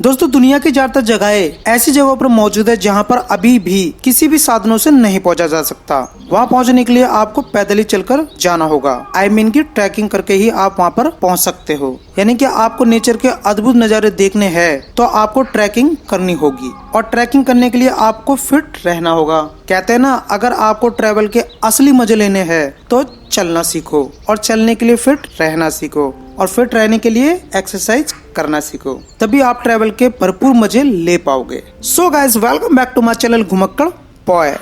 दोस्तों दुनिया की ज्यादातर जगहें ऐसी जगहों पर मौजूद है जहां पर अभी भी किसी भी साधनों से नहीं पहुंचा जा सकता। वहां पहुंचने के लिए आपको पैदल ही चलकर जाना होगा। आई मीन की ट्रैकिंग करके ही आप वहां पर पहुंच सकते हो। यानी कि आपको नेचर के अद्भुत नज़ारे देखने हैं तो आपको ट्रैकिंग करनी होगी, और ट्रैकिंग करने के लिए आपको फिट रहना होगा। कहते हैं ना, अगर आपको ट्रैवल के असली मजे लेने हैं तो चलना सीखो, और चलने के लिए फिट रहना सीखो, और फिट रहने के लिए एक्सरसाइज करना सीखो, तभी आप ट्रैवल के भरपूर मजे ले पाओगे। So guys, welcome back to my channel Ghumakkad boy.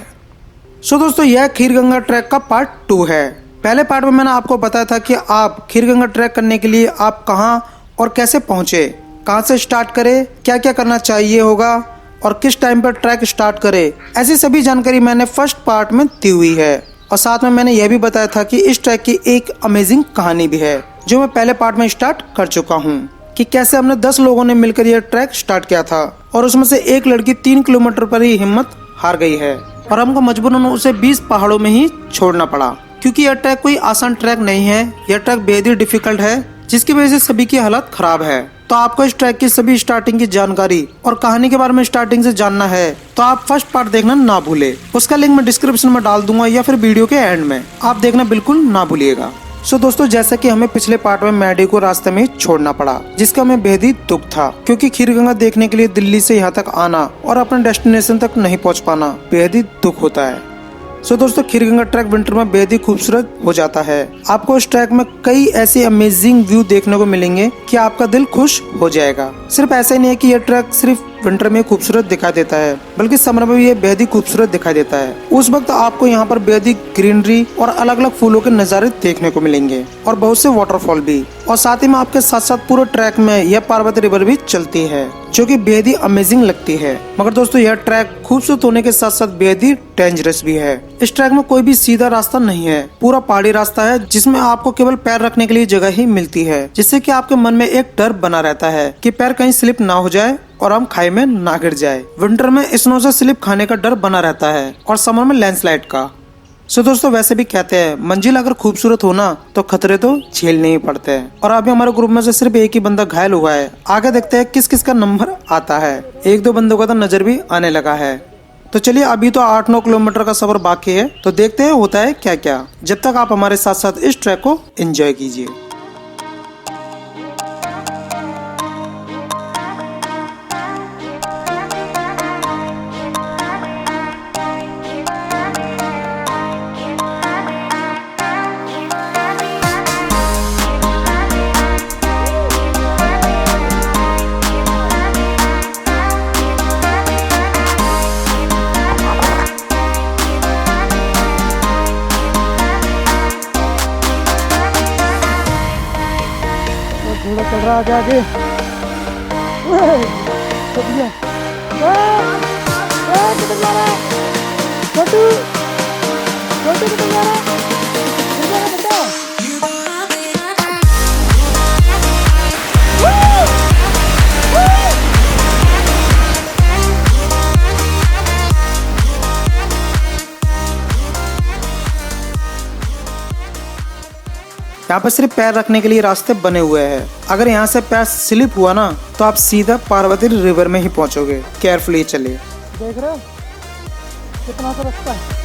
So दोस्तों, यह खीरगंगा ट्रैक का पार्ट 2 है। पहले पार्ट में मैंने आपको बताया था कि आप खीरगंगा ट्रैक करने के लिए आप कहां और कैसे पहुंचे, कहां से स्टार्ट करें, क्या क्या करना चाहिए होगा और किस टाइम पर ट्रैक स्टार्ट करें। ऐसी सभी जानकारी मैंने फर्स्ट पार्ट में दी हुई है, और साथ में मैंने यह भी बताया था कि इस ट्रैक की एक अमेजिंग कहानी भी है जो मैं पहले पार्ट में स्टार्ट कर चुका हूँ, कि कैसे हमने 10 लोगों ने मिलकर यह ट्रैक स्टार्ट किया था, और उसमें से एक लड़की 3 किलोमीटर पर ही हिम्मत हार गई है, और हमको मजबूरन उसे 20 पहाड़ों में ही छोड़ना पड़ा। क्योंकि यह ट्रैक कोई आसान ट्रैक नहीं है, यह ट्रैक बेहद ही डिफिकल्ट है, जिसकी वजह से सभी की हालत खराब है। तो आपको इस ट्रैक की सभी स्टार्टिंग की जानकारी और कहानी के बारे में स्टार्टिंग से जानना है तो आप फर्स्ट पार्ट देखना ना भूले। उसका लिंक मैं डिस्क्रिप्शन में डाल दूंगा या फिर वीडियो के एंड में, आप देखना बिल्कुल ना भूलिएगा। सो दोस्तों, जैसा कि हमें पिछले पार्ट में मैडी को रास्ते में छोड़ना पड़ा, जिसका हमें बेहद ही दुख था, क्योंकि खीरगंगा देखने के लिए दिल्ली से यहाँ तक आना और अपने डेस्टिनेशन तक नहीं पहुँच पाना बेहद ही दुख होता है। सो दोस्तों, खीरगंगा ट्रैक विंटर में बेहद ही खूबसूरत हो जाता है। आपको इस ट्रैक में कई ऐसे अमेजिंग व्यू देखने को मिलेंगे कि आपका दिल खुश हो जाएगा। सिर्फ ऐसा ही नहीं है कि यह ट्रैक सिर्फ विंटर में खूबसूरत दिखाई देता है, बल्कि समर में भी ये बेहद ही खूबसूरत दिखाई देता है। उस वक्त आपको यहाँ पर बेहद ही ग्रीनरी और अलग अलग फूलों के नज़ारे देखने को मिलेंगे, और बहुत से वाटरफॉल भी, और साथ ही में आपके साथ साथ पूरे ट्रैक में यह पार्वती रिवर भी चलती है, जो कि बेहद ही अमेजिंग लगती है। मगर दोस्तों, यह ट्रैक खूबसूरत होने के साथ साथ बेहद ही डेंजरस भी है। इस ट्रैक में कोई भी सीधा रास्ता नहीं है, पूरा पहाड़ी रास्ता है, जिसमें आपको केवल पैर रखने के लिए जगह ही मिलती है, जिससे कि आपके मन में एक डर बना रहता है कि पैर कहीं स्लिप ना हो जाए और हम खाई में ना गिर जाए। विंटर में स्नो से स्लिप खाने का डर बना रहता है, और समर में लैंडस्लाइड का। सो दोस्तों, वैसे भी कहते हैं मंजिल अगर खूबसूरत हो ना तो खतरे तो झेलने ही पड़ते हैं, और अभी हमारे ग्रुप में से सिर्फ एक ही बंदा घायल हुआ है। आगे देखते हैं किस किस का नंबर आता है। 1-2 बंदों का तो नजर भी आने लगा है। तो चलिए, अभी तो 8-9 किलोमीटर का सफर बाकी है, तो देखते हैं होता है क्या क्या। जब तक आप हमारे साथ साथ इस ट्रैक को एंजॉय कीजिए। घोड़ा चल रहा आगे आगे। किधर जा रहा है? छोटू छोटू किधर जा रहा है? किधर जा रहा है बेटा? यहाँ पर सिर्फ पैर रखने के लिए रास्ते बने हुए हैं। अगर यहाँ से पैर स्लिप हुआ ना तो आप सीधा पार्वती रिवर में ही पहुँचोगे। केयरफुली चलिए। देख रहे हो कितना सा रास्ता है।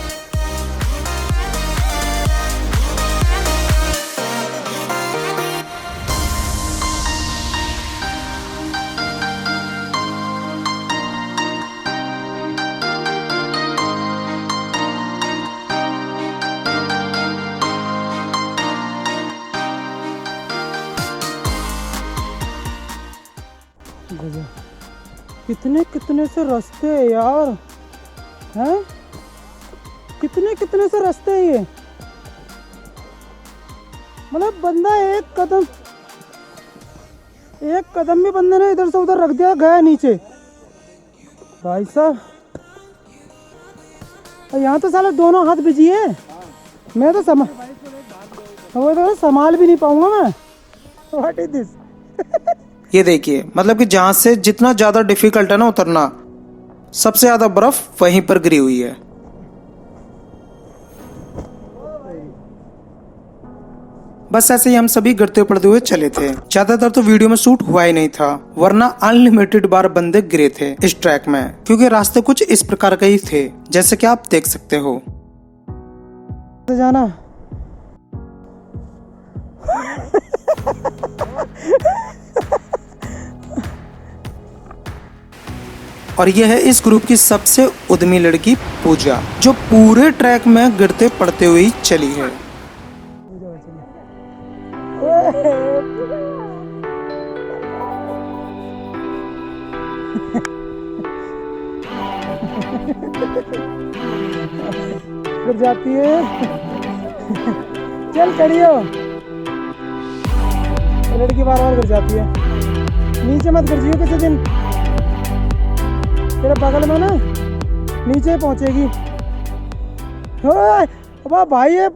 कितने कितने से रास्ते है यार, हैं? कितने कितने से रास्ते है ये। मतलब बंदा एक कदम भी बंदे ने इधर से उधर रख दिया, गया नीचे भाई साहब। यहाँ तो साले दोनों हाथ बिजी है। मैं तो संभाल भी नहीं पाऊंगा मैं। What is this? ये देखिए, मतलब कि जहाँ से जितना ज्यादा डिफिकल्ट है ना उतरना, सबसे ज्यादा बर्फ वहीं पर गिरी हुई है। बस ऐसे ही हम सभी गिरते पड़ते हुए चले थे। ज्यादातर तो वीडियो में शूट हुआ ही नहीं था, वरना अनलिमिटेड बार बंदे गिरे थे इस ट्रैक में, क्योंकि रास्ते कुछ इस प्रकार के ही थे, जैसे कि आप देख सकते हो। जाना और यह है इस ग्रुप की सबसे उद्यमी लड़की पूजा, जो पूरे ट्रैक में गिरते पड़ते हुए ही चली है। गिर जाती है। चल चढ़ियो। लड़की बार बार गिर जाती है। नीचे मत गिर जियो किसी दिन, तेरे बगल में ना नीचे पहुंचेगी। वाह भाई, ये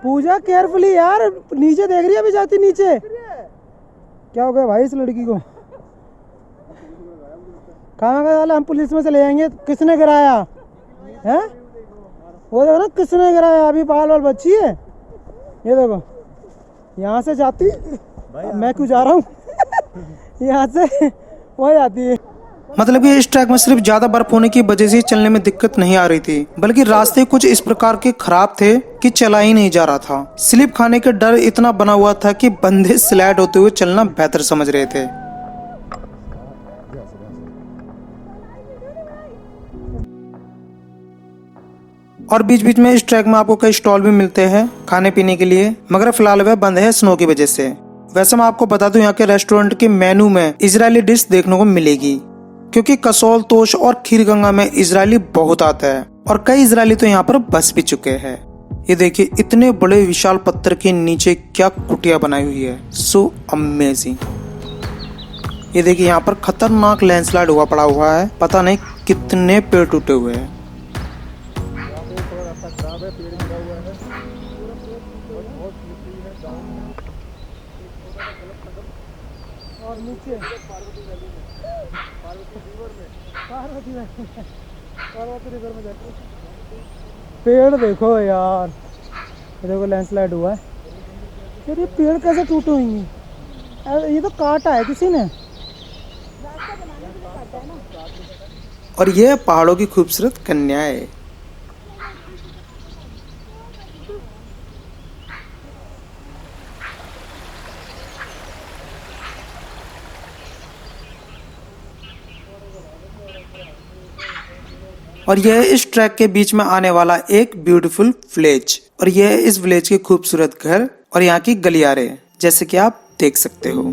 पूजा केयरफुली यार, नीचे देख रही है अभी जाती नीचे। क्या हो गया भाई इस लड़की को? कहाँ गया? हम पुलिस में से ले आएंगे। किसने गिराया है? वो देखो ना किसने गिराया। अभी बाल बाल बच्ची है, ये देखो। यहाँ से जाती, मैं क्यों जा रहा हूँ? यहाँ से वह जाती है। मतलब कि इस ट्रैक में सिर्फ ज्यादा बर्फ होने की वजह से चलने में दिक्कत नहीं आ रही थी, बल्कि रास्ते कुछ इस प्रकार के खराब थे कि चला ही नहीं जा रहा था। स्लिप खाने का डर इतना बना हुआ था कि बंदे स्लाइड होते हुए चलना बेहतर समझ रहे थे। और बीच बीच में इस ट्रैक में आपको कई स्टॉल भी मिलते हैं खाने पीने के लिए, मगर फिलहाल वह बंद है स्नो की वजह से। वैसे मैं आपको बता दूं, यहाँ के रेस्टोरेंट के मेनू में इजरायली डिश देखने को मिलेगी, क्योंकि कसौल, तोश और खीरगंगा में इजरायली बहुत आता है और कई इजरायली तो यहाँ पर बस भी चुके हैं। ये देखिए, इतने बड़े विशाल पत्थर के नीचे क्या कुटिया बनाई हुई है, सो अमेजिंग। ये देखिए, यहाँ पर खतरनाक लैंडस्लाइड हुआ पड़ा हुआ है, पता नहीं कितने पेड़ टूटे हुए हैं। और नीचे पार्वती रिवर में जाते। पेड़ देखो यार, ये देखो लैंडस्लाइड हुआ है यार। ये पेड़ कैसे टूटे होंगे? ये तो काटा है किसी ने। और ये पहाड़ों की खूबसूरत कन्याएं। और यह इस ट्रैक के बीच में आने वाला एक ब्यूटीफुल विलेज, और यह है इस विलेज के खूबसूरत घर और यहाँ की गलियारे, जैसे कि आप देख सकते हो।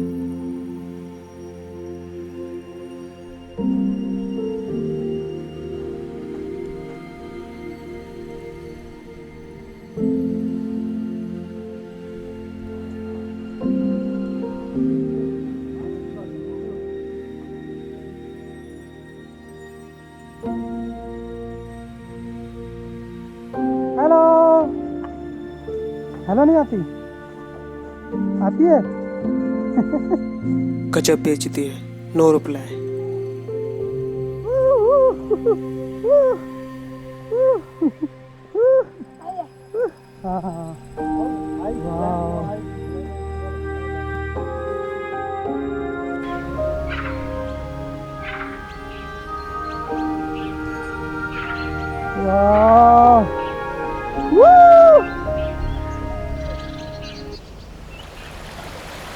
हेलो हेलो, नहीं आती? आती है। गजब बेचती है, नो रिप्लाई।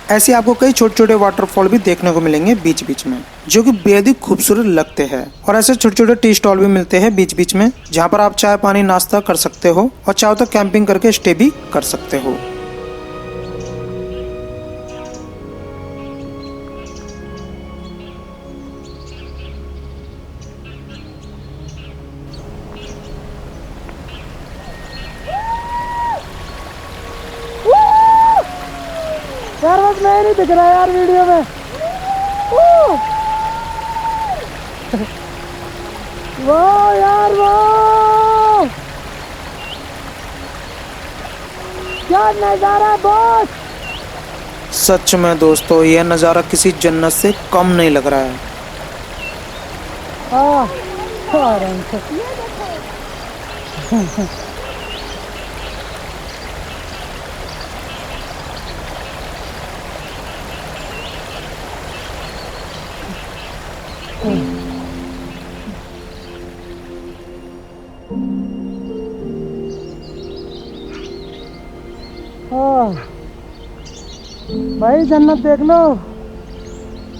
ऐसे आपको कई छोटे छोटे वाटरफॉल भी देखने को मिलेंगे बीच बीच में, जो कि बेहद ही खूबसूरत लगते हैं। और ऐसे छोटे छोटे टी स्टॉल भी मिलते हैं बीच बीच में, जहाँ पर आप चाय पानी नाश्ता कर सकते हो और चाहो तो कैंपिंग करके स्टे भी कर सकते हो। यार बस मैं नहीं दिख रहा यार वीडियो में। वाह यार वाह, क्या नजारा है बॉस। सच में दोस्तों, यह नज़ारा किसी जन्नत से कम नहीं लग रहा है। आराम से। भाई जन्नत देख लो,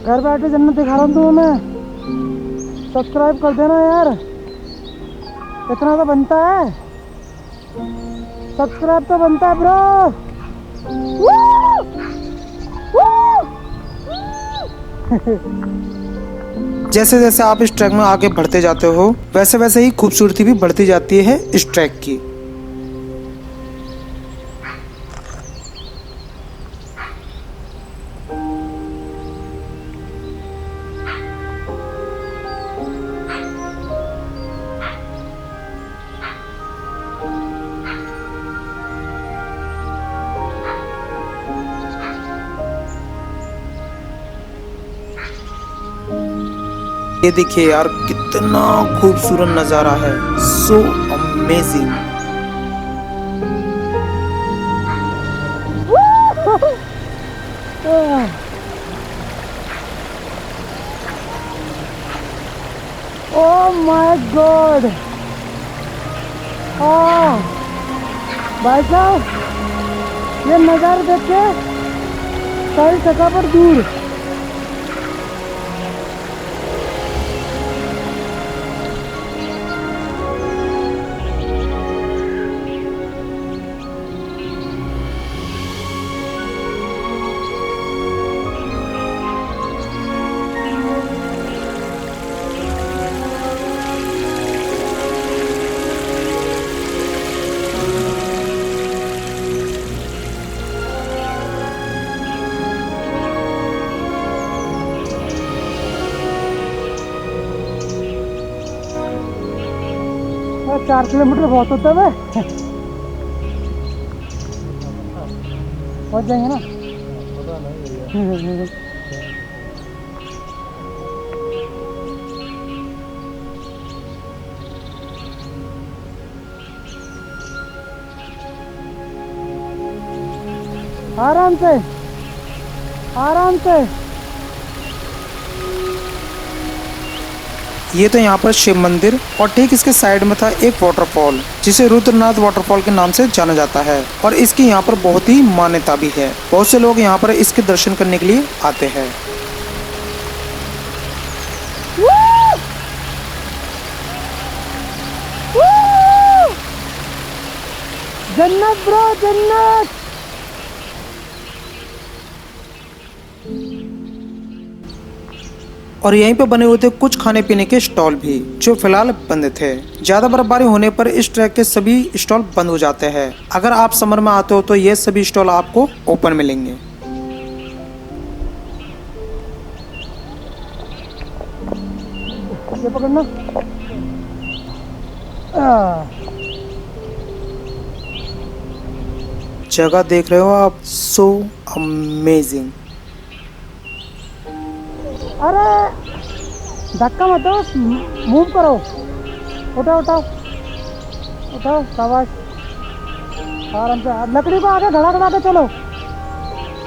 घर बैठे जन्नत दिखा रहा हूँ तुम्हें मैं। सब्सक्राइब कर देना यार, इतना तो बनता है, सब्सक्राइब तो बनता है ब्रो। जैसे जैसे आप इस ट्रैक में आगे बढ़ते जाते हो वैसे वैसे ही खूबसूरती भी बढ़ती जाती है इस ट्रैक की। ये देखिए यार कितना खूबसूरत नजारा है, so amazing. Oh my God, भाई साहब ये नज़ारा देख के सारी थकावट दूर। और 4 किलोमीटर बहुत होता है, पहुँच जाएंगे ना। आराम से, आराम से। ये तो यहाँ पर शिव मंदिर और ठीक इसके साइड में था एक वाटरफॉल जिसे रुद्रनाथ वाटरफॉल के नाम से जाना जाता है और इसकी यहाँ पर बहुत ही मान्यता भी है। बहुत से लोग यहाँ पर इसके दर्शन करने के लिए आते हैं। जन्नत ब्रो, जन्नत। और यहीं पे बने हुए थे कुछ खाने पीने के स्टॉल भी जो फिलहाल बंद थे। ज्यादा बर्फबारी होने पर इस ट्रैक के सभी स्टॉल बंद हो जाते हैं। अगर आप समर में आते हो तो ये सभी स्टॉल आपको ओपन मिलेंगे। ये पकड़ना। जगह देख रहे हो आप, सो अमेजिंग। अरे धक्का मत दो, मूव करो, उठाओ उठाओ उठाओ, शाबाश। आराम से, लकड़ी को आगे खड़ा खड़ा के चलो।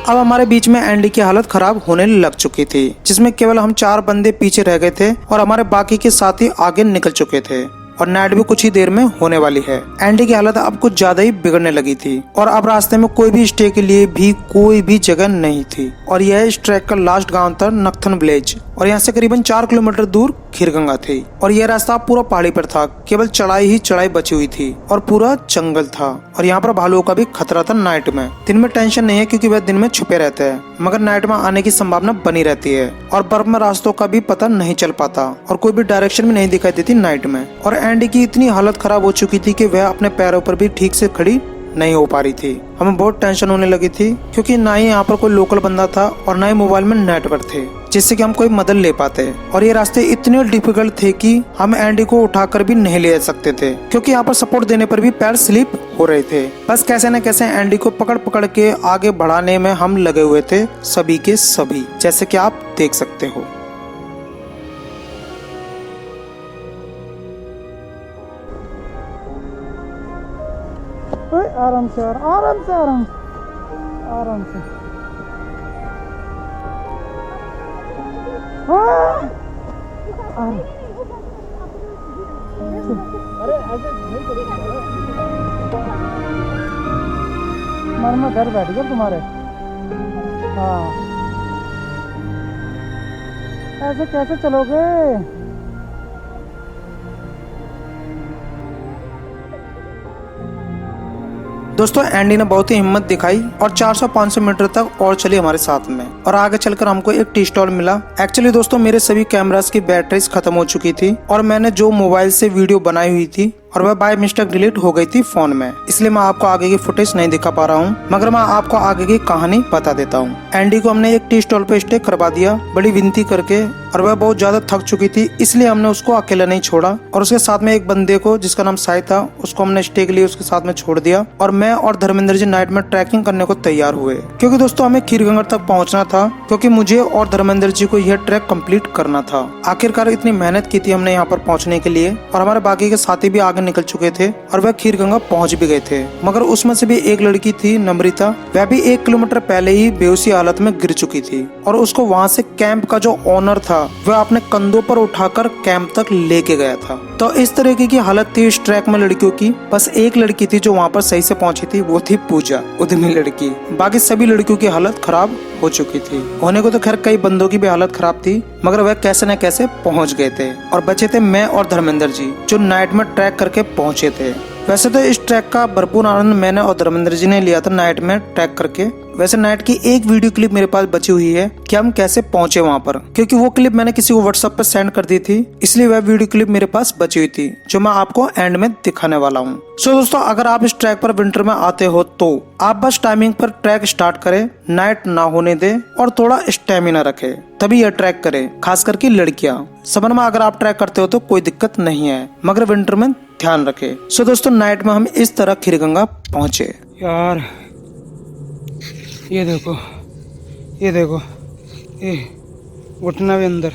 अब हमारे बीच में एंडी की हालत खराब होने लग चुकी थी, जिसमें केवल हम 4 बंदे पीछे रह गए थे और हमारे बाकी के साथी आगे निकल चुके थे और नाइट भी कुछ ही देर में होने वाली है। एंडी की हालत अब कुछ ज्यादा ही बिगड़ने लगी थी और अब रास्ते में कोई भी स्टे के लिए भी कोई भी जगह नहीं थी और यह इस ट्रैक का लास्ट गांव था नक्थन विलेज और यहाँ से करीबन 4 किलोमीटर दूर खीरगंगा थी और यह रास्ता पूरा पहाड़ी पर था। केवल चढ़ाई ही चढ़ाई बची हुई थी और पूरा जंगल था और यहाँ पर भालुओं का भी खतरा था नाइट में। दिन में टेंशन नहीं है क्योंकि वह दिन में छुपे रहते हैं, मगर नाइट में आने की संभावना बनी रहती है और बर्फ में रास्तों का भी पता नहीं चल पाता और कोई भी डायरेक्शन भी नहीं दिखाई देती नाइट में। और एंडी की इतनी हालत खराब हो चुकी थी कि वह अपने पैरों पर भी ठीक से खड़ी नहीं हो पा रही थी। हमें बहुत टेंशन होने लगी थी क्योंकि ना ही यहाँ पर कोई लोकल बंदा था और ना ही मोबाइल में नेटवर्क थे जिससे कि हम कोई मदद ले पाते और ये रास्ते इतने डिफिकल्ट थे कि हम एंडी को उठाकर भी नहीं ले सकते थे क्योंकि यहाँ पर सपोर्ट देने पर भी पैर स्लिप हो रहे थे। बस कैसे न कैसे एंडी को पकड़ पकड़ के आगे बढ़ाने में हम लगे हुए थे सभी के सभी, जैसे कि आप देख सकते हो। आराम से, आराम से, आराम आराम से। मैं घर बैठ गया तुम्हारे। हाँ, ऐसे कैसे चलोगे? दोस्तों एंडी ने बहुत ही हिम्मत दिखाई और 400-500 मीटर तक और चली हमारे साथ में, और आगे चलकर हमको एक टी स्टॉल मिला। एक्चुअली दोस्तों मेरे सभी कैमरास की बैटरीज खत्म हो चुकी थी और मैंने जो मोबाइल से वीडियो बनाई हुई थी और वह बाय मिस्टेक डिलीट हो गई थी फोन में, इसलिए मैं आपको आगे की फुटेज नहीं दिखा पा रहा हूँ, मगर मैं आपको आगे की कहानी बता देता हूँ। एंडी को हमने एक टी स्टॉल पे स्टे करवा दिया बड़ी विनती करके, और वह बहुत ज्यादा थक चुकी थी, इसलिए हमने उसको अकेला नहीं छोड़ा और उसके साथ में एक बंदे को जिसका नाम साई था उसको हमने स्टे के लिए उसके साथ में छोड़ दिया। और मैं और धर्मेंद्र जी नाइट में ट्रैकिंग करने को तैयार हुए, क्योंकि दोस्तों हमें खीरगंगा तक पहुंचना था, क्योंकि मुझे और धर्मेंद्र जी को यह ट्रैक कंप्लीट करना था। आखिरकार इतनी मेहनत की थी हमने यहाँ पर पहुंचने के लिए, और हमारे बाकी के साथी भी आगे निकल चुके थे और वह खीरगंगा पहुंच भी गए थे, मगर उसमें से भी एक लड़की थी नम्रिता, वह भी 1 किलोमीटर पहले ही बेहोशी हालत में गिर चुकी थी और उसको वहाँ से कैंप का जो ओनर था वह अपने कंधों पर उठाकर कैंप तक लेके गया था। तो इस तरीके की हालत थी इस ट्रैक में लड़कियों की। बस एक लड़की थी जो वहाँ पर सही से पहुंची थी, वो थी पूजा, उद्यमी लड़की। बाकी सभी लड़कियों की हालत खराब हो चुकी थी। होने को तो खैर कई बंदों की भी हालत खराब थी, मगर वह कैसे न कैसे पहुंच गए थे और बचे थे मैं और धर्मेंद्र जी जो नाइट में ट्रैक करके पहुंचे थे। वैसे तो इस ट्रैक का भरपूर आनंद मैंने और धर्मेंद्र जी ने लिया था नाइट में ट्रैक करके। वैसे नाइट की एक वीडियो क्लिप मेरे पास बची हुई है कि हम कैसे पहुंचे वहां पर, क्योंकि वो क्लिप मैंने किसी को व्हाट्सएप पर सेंड कर दी थी, इसलिए वह वीडियो क्लिप मेरे पास बची हुई थी जो मैं आपको एंड में दिखाने वाला हूँ। सो दोस्तों अगर आप इस ट्रैक पर विंटर में आते हो तो आप बस टाइमिंग पर ट्रैक स्टार्ट करें, नाइट ना होने दे और थोड़ा स्टेमिना रखे, तभी यह ट्रैक करे, खास करके लड़कियां। समर में अगर आप ट्रैक करते हो तो कोई दिक्कत नहीं है, मगर विंटर में ध्यान रखे। सो दोस्तों नाइट में हम इस तरह खीरगंगा पहुंचे। यार ये देखो, ये देखो, ये घुटना भी अंदर,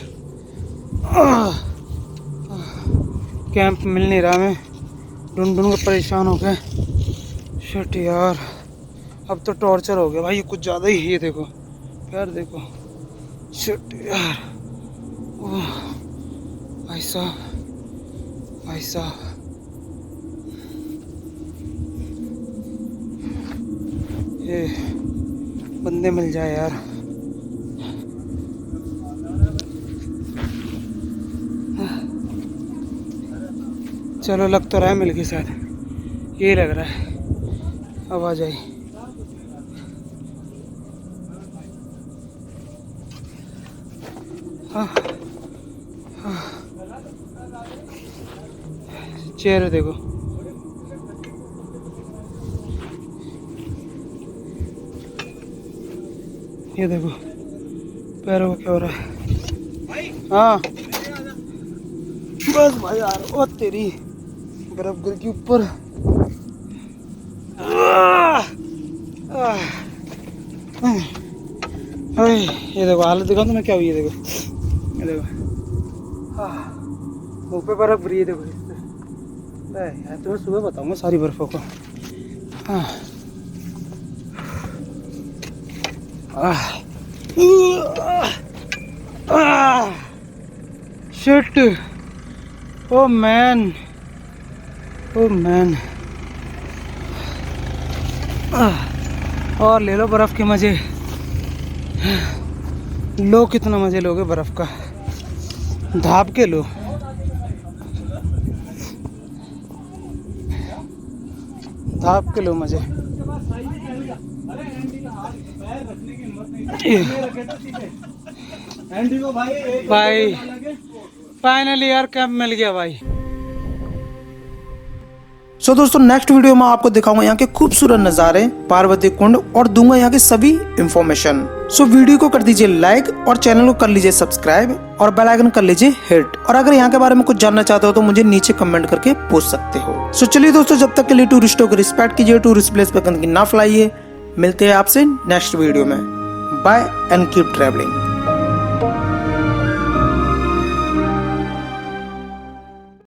कैंप मिल नहीं रहा, मैं ढूंढ ढूंढ के परेशान हो गए। शिट यार, अब तो टॉर्चर हो गया भाई, ये कुछ ज़्यादा ही। ये देखो यार, देखो, शिट यार, ओह भाई साहब, भाई साहब, ये बंदे मिल जाए यार। चलो लग तो रहा है मिल के साथ, ये लग रहा है, अब आ जाए। हाँ हाँ, चेहरे देखो, ये देखो पैरों को क्या हो रहा है। हाँ बस भाई यार, ओ तेरी बर्फ गिर के ऊपर। ये देखो हालत दिखाऊं तुम्हें क्या हुई है, देखो, ये देखो, मुँह पे बर्फ गिरी है, देखो यार, तुम्हें सुबह बताऊंगा सारी बर्फों को। Shit, oh man, oh man. और ले लो बर्फ के मजे, लो कितना मजे लोगे बर्फ का, धाप के लो, धाप के लो मजे। भाई फाइनली यार कैंप मिल गया भाई। सो दोस्तों नेक्स्ट वीडियो में आपको दिखाऊंगा यहाँ के खूबसूरत नज़ारे, पार्वती कुंड, और दूंगा यहाँ की सभी इंफॉर्मेशन। सो वीडियो को कर दीजिए लाइक और चैनल को कर लीजिए सब्सक्राइब और बेल आइकन कर लीजिए हिट। और अगर यहाँ के बारे में कुछ जानना चाहते हो तो मुझे नीचे कमेंट करके पूछ सकते हो। सो चलिए दोस्तों, जब तक के लिए टूरिस्टों को रिस्पेक्ट कीजिए, टूरिस्ट प्लेस पे गंदगी ना फैलाइए। मिलते हैं आपसे नेक्स्ट वीडियो में। Bye and keep travelling.